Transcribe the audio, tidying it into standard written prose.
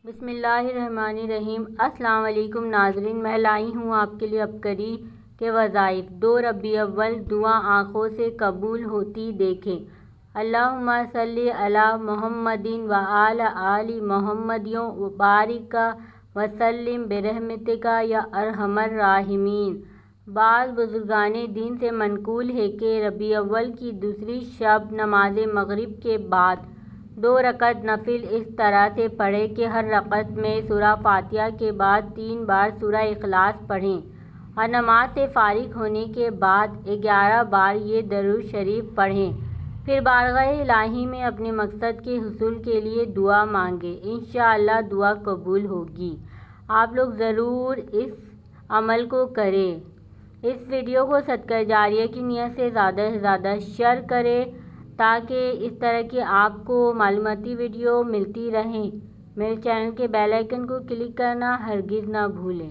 بسم اللہ الرحمن الرحیم۔ السلام علیکم ناظرین، میں لائی ہوں آپ کے لیے عبقری کے وظائف۔ 2 ربیع الاول دعا آنکھوں سے قبول ہوتی دیکھیں۔ اللہم صلی علی محمد وعلی آل محمد وبارک وسلم برحمتک یا ارحم الراحمین۔ بعض بزرگان دین سے منقول ہے کہ ربیع الاول کی دوسری شب نماز مغرب کے بعد 2 رکعت نفل اس طرح سے پڑھیں کہ ہر رکعت میں سورہ فاتحہ کے بعد 3 بار سورہ اخلاص پڑھیں اور نماز سے فارغ ہونے کے بعد 11 بار یہ درود شریف پڑھیں۔ پھر بارگاہ الہی میں اپنے مقصد کے حصول کے لیے دعا مانگیں، انشاءاللہ دعا قبول ہوگی۔ آپ لوگ ضرور اس عمل کو کریں۔ اس ویڈیو کو صدقہ جاریہ کی نیت سے زیادہ شیئر کریں تاکہ اس طرح کی آپ کو معلوماتی ویڈیو ملتی رہیں۔ میرے چینل کے بیل آئیکن کو کلک کرنا ہرگز نہ بھولیں۔